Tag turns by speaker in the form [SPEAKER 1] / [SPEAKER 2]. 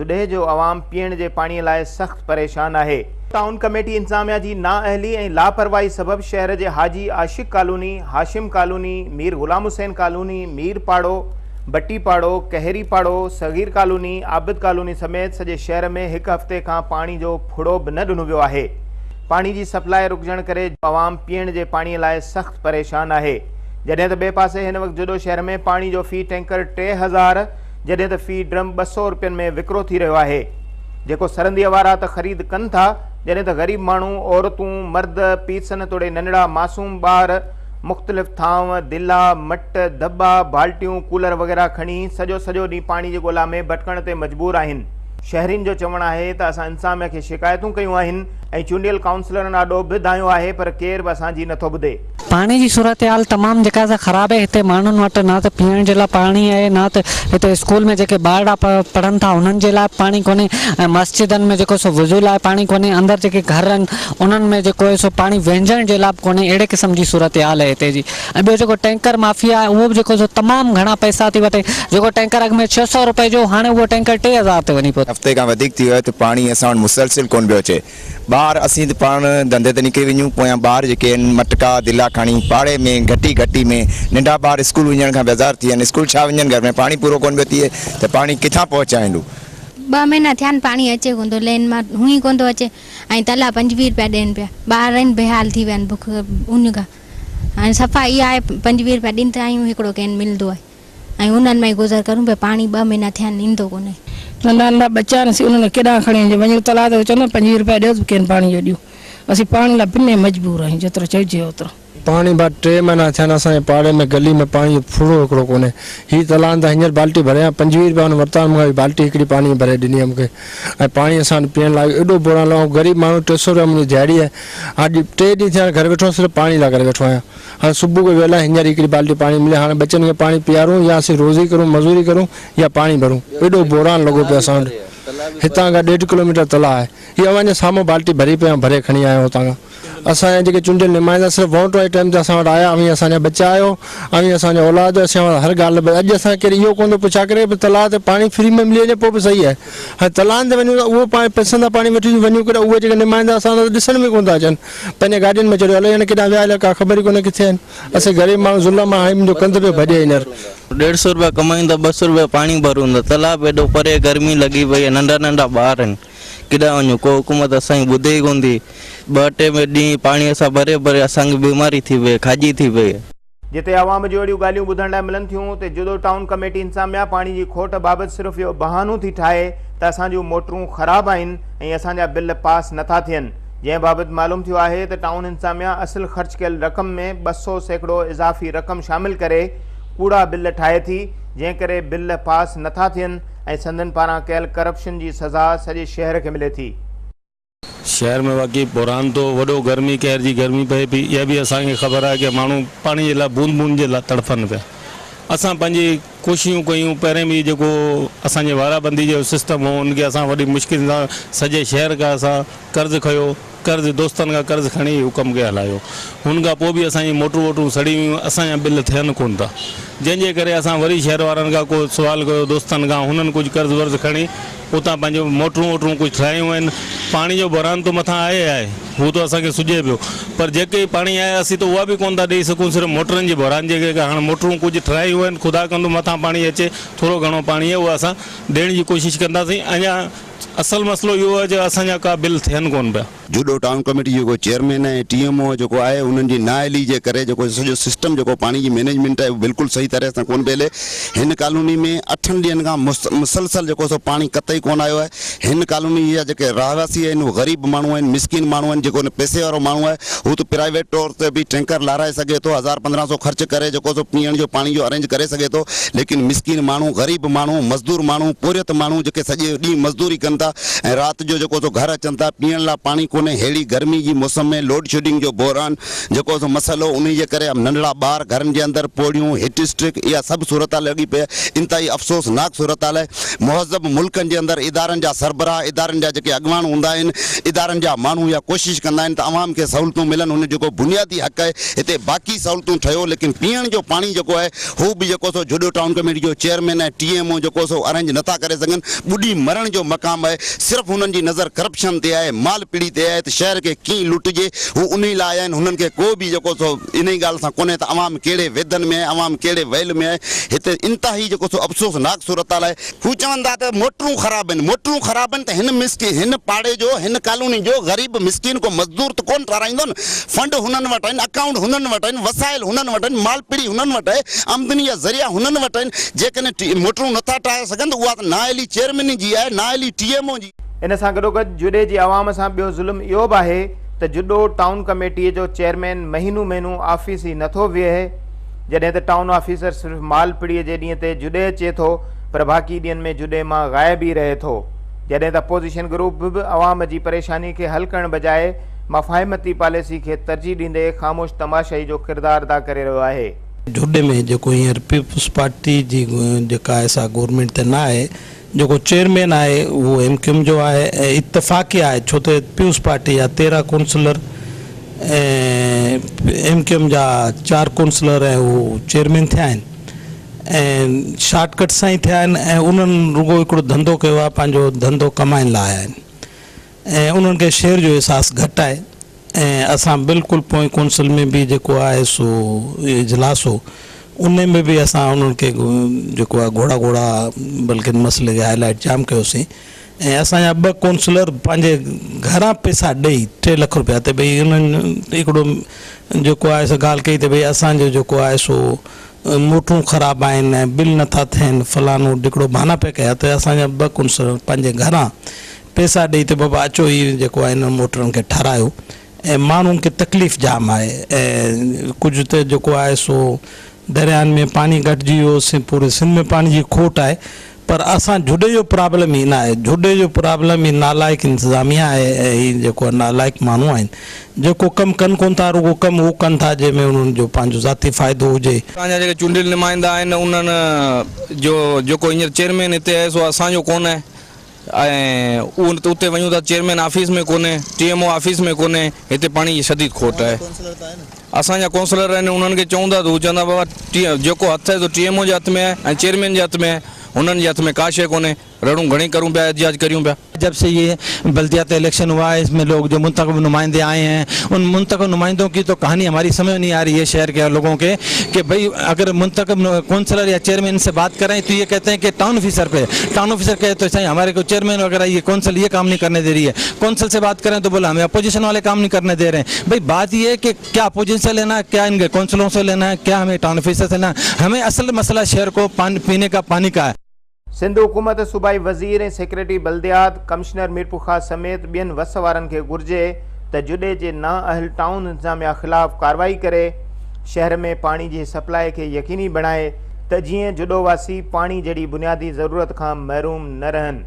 [SPEAKER 1] जुॾे जो आवाम पीअण जे पाणीअ लाइ सख़्त परेशान आहे। टाउन कमेटी इंतजामिया जी नाअहली ऐं लापरवाही सबब शहर जे हाजी आशिक colony, Hashim colony, Mir Ghulam Hussain colony, Mir पाड़ो, बट्टी पाड़ो, कहरी पाड़ो, सगीर कॉलोनी, आबिद कॉलोनी समेत सॼे शहर में हिकु हफ़्ते खां पाणी जो फुड़ो बि न ॾिनो वियो आहे। पाणी जी सप्लाई रुकजण करे आवाम पीअण जे पाणीअ लाइ सख़्त परेशान आहे। जॾहिं त ॿिए पासे हिन वक़्तु जुॾो शहर में पाणी जो फ़ी टैंकर 3000 जॾहिं त फ़ी ड्रम 200 रुपयनि में विकिरो थी रहियो आहे, जेको सरंदीअ वारा त ख़रीद कनि था, जॾहिं त ग़रीब माण्हू, औरतूं, मर्द, पीसनि तोड़े नंढड़ा मासूम ॿार मुख़्तलिफ़ थांव, दिला, मट, दॿा, बाल्टियूं, कूलर वग़ैरह खणी सॼो ॾींहुं पाणी जी ॻोल्हा में भटकण ते मजबूर आहिनि। शहरीन जो चवणु आहे त असां इंतज़ामिया खे शिकायतूं कयूं आहिनि ऐं चूंडियल काउंसलरनि ॾाढो बि दायो आहे, पर केर बि असांजी नथो ॿुधे।
[SPEAKER 2] पानी जी सूरत हाल तमाम जेका ख़राब है। हिते माण्हुनि वटि ना त पीअण जे लाइ पाणी आहे, ना त हिते स्कूल में जेके ॿार पढ़नि था उन्हनि जे लाइ पाणी कोन्हे, ऐं मस्जिदनि में जेको सो वुज़ू लाइ पाणी कोन्हे, अंदरि जेके घर आहिनि उन्हनि में जेको सो पाणी वेंझण जे लाइ कोन्हे। अहिड़े क़िस्म जी सूरत हाल आहे हिते जी। ऐं ॿियो जेको टैंकर माफ़िया आहे उहो बि जेको सो तमामु घणा पैसा थी वठे। जेको टैंकर अॻु में 600 रुपए जो, हाणे उहो टैंकर 3000 ते वञी पियो।
[SPEAKER 3] हफ़्ते खां वधीक थी वियो त पाणी असां वटि मुसलसिल कोन पियो अचे। ॿार असीं त पाण धंधे ते निकिरी वञूं, पोयां ॿार जेके आहिनि मटका दिला खणी पाड़े में घटी में नंढा ॿार स्कूल वञण खां बेज़ार थी आहिनि। स्कूल छा वञनि, घर में पाणी पूरो कोन पियो थिए त पाणी किथां पहुचाईंदो।
[SPEAKER 4] 2 महीना थिया आहिनि पाणी अचे कोन थो, लेन मां हुई कोन थो अचे, ऐं तला 25 रुपया ॾियनि पिया। ॿार आहिनि बेहाल थी विया आहिनि बुख उन खां। हाणे सफ़ा इहा आहे 25 रुपया ॾींदा आहियूं, हिकिड़ो कैन मिलंदो आहे ऐं उन्हनि में गुज़र करूं पिया। पाणी 2 महीना थिया आहिनि, ईंदो कोन्हे।
[SPEAKER 5] नंढा बच्चा उन्होंने केॾां खणी वञूं तलाउ ते चवंदा 25 रुपया ॾियो कैन पाणी जो ॾियो। असीं पाणी लाइ पिने मजबूर आहियूं, जेतिरो चइजे ओतिरो।
[SPEAKER 6] पानी बाद 3 महीना थिया असांजे पाड़े में गली में पानी फुड़ो हिकिड़ो कोन्हे। हीअ तलान त हींअर बाल्टी भरिया 25 रुपया वरिता, मूंखे बाल्टी हिकिड़ी पाणी भरे ॾिनी आहे मूंखे। ऐं पाणी असां पीअण लाइ एॾो बुरा लॻो। ग़रीब माण्हू 300 रुपया मुंहिंजी दिहाड़ी आहे। अॼु 3 ॾींहं थिया घर वेठो सिर्फ़ु पाणी लाइ करे वेठो आहियां। हाणे सुबुह जो वेला हींअर हिकिड़ी बाल्टी पाणी मिले, हाणे बच्चनि खे पाणी पीआरूं या असीं रोज़ी करूं, मज़ूरी करूं या पाणी भरूं। एॾो बुरान लॻो पियो असां वटि। हितां खां 1.5 किलोमीटर तलाउ आहे। हीअ वञे साम्हूं बाल्टी भरी पिया भरे खणी आहियो हुतां खां। असांजा जेके चूंडियल नुमाइंदा सिर्फ़ु वोट वारे टाइम ते असां वटि आया, ऐं असांजा बच्चा आयो, ऐं असांजा औलाद असां हर ॻाल्हि। अॼु असांखे केरु इहो कोन थो पुछा करे तलाउ ते पाणी फ्री में मिली वञे पोइ बि सही आहे। हाणे तलाउनि ते वञूं त उहो पाणी पैसनि सां पाणी वठी वञूं करे उहे जेके नुमाइंदा असां त ॾिसण में कोन था अचनि। पंहिंजे गाॾियुनि में चढ़ियो हले आहिनि, केॾां विया हलिया, का ख़बर ई कोन्हे किथे आहिनि। असीं ग़रीब माण्हू ज़ुल्म आहे, मुंहिंजो कंध पियो भॼे हींअर।
[SPEAKER 7] 150 रुपया कमाईंदा, 200 रुपया पाणी भरूं त तालाब एॾो परे, गर्मी लॻी पई आहे, नंढा ॿार आहिनि, केॾां वञूं। को हुकूमत असांजी ॿुधे ई कोन थी। 2-2 ॾींहं पाणी असां भरे असांखे बीमारी थी वई, खाजी थी वई।
[SPEAKER 1] जिते आवाम जूं अहिड़ियूं ॻाल्हियूं ॿुधण लाइ मिलनि थियूं त जुॾो टाउन कमेटी इंतज़ामिया पाणी जी खोट बाबति सिर्फ़ु इहो बहानो थी ठाहे त असांजूं मोटरूं ख़राबु आहिनि ऐं असांजा बिल पास नथा थियनि, जंहिं बाबति मालूम थियो आहे त टाउन इंतज़ामिया असुल ख़र्च कयल रक़म में 200 सैकड़ो इज़ाफ़ी रक़म शामिल करे कूड़ा बिल ठाहे थी, जंहिं करे बिल पास नथा थियनि ऐं संदन पारां कयल करप्शन जी सज़ा सॼे शहर खे मिले थी।
[SPEAKER 6] शहर में वाकई बुरान तो वॾो गर्मी कहर जी गर्मी पए पई। इहा बि असांखे ख़बर आहे कि माण्हू पाणी जे लाइ बूंद जे लाइ तड़फनि पिया। असां पंहिंजी कोशिशूं कयूं, पहिरें बि जेको असांजे वाराबंदी जो सिस्टम हो उनखे असां वॾी मुश्किल सां सॼे शहर खां असां कर्ज़ु खयो, कर्ज़ु दोस्तनि खां कर्ज़ु खणी हुकम खे हलायो। हुन खां पोइ बि असांजी मोटरूं वोटरूं सड़ी वियूं, असांजा बिल थियनि कोन था, जंहिंजे करे असां वरी शहर वारनि खां को सुवाल कयो दोस्तनि खां, हुननि कुझु कर्ज़ु वर्ज़ु खणी उतां पंहिंजो मोटरूं वोटरूं कुझु ठाहियूं आहिनि। पाणी जो बुरान तो मथां आहे हू तो असांखे सुझे पियो, पर जेके पाणी आहे असीं त उहा बि कोन था ॾेई सघूं। सिर्फ़ु मोटरनि जी बुरान जेके हाणे मोटरूं कुझु ठाहियूं आहिनि, ख़ुदा कंदो मथां पाणी अचे, थोरो घणो पाणी आहे उहो असां ॾियण जी कोशिशि कंदासीं। अञा असल मसलो इहो आहे जो असांजा का बिल थियनि कोन पिया।
[SPEAKER 3] जुॾो टाउन कमेटी जेको चेयरमैन ऐं TMO जेको आहे उन्हनि जी नाअहली जे करे जेको सॼो सिस्टम जेको पाणी जी मैनेजमेंट आहे बिल्कुलु सही तरह सां कोन पियो हले। हिन कॉलोनी में 8 ॾींहंनि खां मुसलसल जेको सो पाणी कतई कोन आयो आहे। हिन कॉलोनी जा जेके रहवासी आहिनि उहे ग़रीब माण्हू आहिनि, मिसकिन माण्हू आहिनि। जेको पैसे वारो माण्हू आहे हू त प्राइवेट तौर ते बि टैंकर लाराए सघे थो, 1000-1500 ख़र्च करे जेको सो पीअण जो पाणी जो अरेंज करे सघे थो, लेकिन मिसकिन माण्हू, ग़रीब माण्हू, मज़दूर माण्हू, पोरियत माण्हू जेके सॼे ॾींहुं मज़दूरी कनि था ऐं राति जो जेको सो घर अचनि था, पीअण लाइ पाणी कोन्हे। अहिड़ी गर्मी जी मौसम में लोड शेडिंग जो बहरान जेको सो मसइलो, उन जे करे नंढड़ा ॿार घरनि जे अंदरि पोड़ियूं, हिट स्ट्रिक, इहा सभु सूरत हाल लॻी पई आहे। इंतहाई अफ़सोसनाक सूरत हाल आहे। मुहज़ब मुल्कनि जे अंदरि इदारनि जा सरबराह, इदारनि जा जेके अॻवान हूंदा आहिनि, इदारनि जा माण्हू या कोशिशि कंदा आहिनि त आवाम खे सहूलियतूं मिलनि, हुन जेको बुनियादी हक़ आहे हिते बाक़ी सहूलियतूं ठहियो, लेकिन पीअण जो पाणी जेको आहे हू बि जेको सो जुॾो टाउन कमेटी जो चेयरमैन ऐं TMO जेको सो अरेंज नथा करे सघनि। ॿुॾी मरण जो मक़ाम आहे, सिर्फ़ु हुननि जी नज़र करप्शन ते आहे, माल पीड़ी ते आहे त शहर खे कीअं लुटिजे, हू उन ई लाइ आहिनि। हुननि खे को बि जेको सो इन ई ॻाल्हि सां कोन्हे त अवाम कहिड़े वेदनि में आहे, अवाम कहिड़े वैल में आहे। हिते इंतिहाई जेको सो अफ़सोसनाक सूरत हाल आहे। हू चवंदा त मोटरूं ख़राब आहिनि, मोटरूं ख़राब आहिनि त हिन पाड़े जो, हिन कॉलोनी जो ग़रीब मिसकिन को मज़दूर त कोन ठाराईंदो न। फंड हुननि वटि आहिनि, अकाउंट हुननि वटि आहिनि, वसाइल हुननि वटि आहिनि, माल पीड़ी हुननि वटि आहे, आमदनी जा ज़रिया हुननि वटि आहिनि। जेकॾहिं मोटरूं नथा ठाहे सघनि त उहा त नाअहली चेयरमैन जी आहे, नाअहली TMO जी।
[SPEAKER 1] इन सां गॾोगॾु जुॾे जी आवाम सां ॿियो ज़ुल्म इहो बि आहे त जुॾो टाउन कमेटीअ जो चेयरमैन महीनू ऑफिस ई नथो वेहे, जॾहिं त टाउन ऑफिसर सिर्फ़ु माल पीड़ीअ जे ॾींहं ते जुॾे अचे थो पर बाक़ी ॾींहंनि में जुॾे मां ग़ाइब ई रहे थो। जॾहिं त अपोज़िशन ग्रुप बि आवाम जी परेशानी खे हल करण बजाए मफ़ाहिमती पॉलिसी खे तरजीह ॾींदे ख़ामोश तमाशाई जो किरदारु अदा करे रहियो आहे।
[SPEAKER 8] जुॾे में जेको हींअर पीपुल्स पार्टी जी जेका आहे सा गवर्नमेंट त न आहे, जेको चेयरमैन आहे उहो MQM जो आहे ऐं इतफ़ाक़ी आहे, छो त पीपुल्स पार्टी जा 13 काउंसलर ऐं MQM जा 4 काउंसलर ऐं उहो चेयरमैन थिया आहिनि ऐं शॉर्टकट सां ई थिया आहिनि ऐं उन्हनि रुगो हिकिड़ो धंधो कयो आहे, पंहिंजो धंधो कमाइण लाइ आया आहिनि ऐं उन्हनि खे शहर जो अहसासु घटि आहे। ऐं असां बिल्कुलु पोइ काउंसिल में बि जेको आहे सो इजलास हो, उन में बि असां उन्हनि खे जेको आहे घोड़ा बल्कि मसइले खे हाईलाइट जाम कयोसीं ऐं असांजा 2 काउंसलर पंहिंजे घरां पैसा ॾेई 3 लख रुपया ते भई उन्हनि हिकिड़ो जेको आहे सो ॻाल्हि कई त भई असांजो जेको आहे सो मोटरूं ख़राबु आहिनि ऐं बिल नथा थियनि, फलानो हिकिड़ो बहाना पिया कया त असांजा 2 काउंसलर पंहिंजे घरां पैसा ॾेई त बाबा अचो ई जेको आहे हिन मोटरुनि खे ठारायो ऐं माण्हुनि खे तकलीफ़ जाम आहे ऐं कुझु त जेको आहे सो दरियानि में पानी घटिजी वियो, पूरे सिंध में पानी जी खोट आहे, पर असां जुॾे जो प्रॉब्लम ई न आहे। जुॾे जो प्रॉब्लम ई नालाइक इंतिज़ामिया आहे ऐं हीअ जेको आहे नालाइक माण्हू आहिनि जेको कमु कनि कोन था, रुगो कमु उहो कनि था जंहिंमें उन्हनि जो पंहिंजो ज़ाती फ़ाइदो हुजे।
[SPEAKER 9] असांजा जेके चूंडियल नुमाइंदा आहिनि उन्हनि जो जेको हींअर चेयरमैन हिते आहे सो असांजो कोन आहे ऐं उते वञूं था चेयरमैन ऑफिस में कोन्हे, TMO ऑफिस में कोन्हे, हिते पाणी जी शदीद खोट आहे। असांजा काउंसलर आहिनि, उन्हनि खे चवंदा त हू चवंदा बाबा जेको हथु आहे सो TMO जे हथ में आहे ऐं चेयरमैन जे हथ में आहे, हुननि जे हथ में का शइ कोन्हे। रड़ूं घणी करूं पिया, एहतिजाज करियूं पिया।
[SPEAKER 10] जब से ये बल्दियाती इलेक्शन हुआ है, इसमें लोग जो मुंतखब नुमाइंदे आए हैं, उन मुंतखब नुमाइंदों की तो कहानी हमारी समझ नहीं आ रही है शहर के लोगों के कि भाई अगर मुंतखब काउंसलर या चेयरमैन से बात करें तो ये कहते हैं कि टाउन ऑफिसर पे, टाउन ऑफिसर कहे तो सही हमारे को चेयरमैन वगैरह ये काउंसिल ये काम नहीं करने दे रही है, काउंसिल से बात करें तो बोला हमें अपोजिशन वाले काम नहीं करने दे रहे हैं। भाई बात ये है कि क्या अपोजिशन से लेना है, क्या इनके काउंसिलों से लेना है, क्या हमें टाउन ऑफिसर से लेना है? हमें असल मसला शहर को पीने का पानी का है।
[SPEAKER 1] सिंध हुकूमत सूबाई वज़ीर ऐं सेक्रेटरी बल्दियात कमिश्नर मीरपुखा समेत ॿियनि वस वारनि खे घुर्जे त जुॾे जे नाअहल टाउन इंतिज़ामिया ख़िलाफ़ कार्रवाई करे शहर में पाणी जी सप्लाई खे यकीनी बणाए त जीअं जुॾोवासी पाणी जहिड़ी बुनियादी ज़रूरत खां महरूम न रहनि।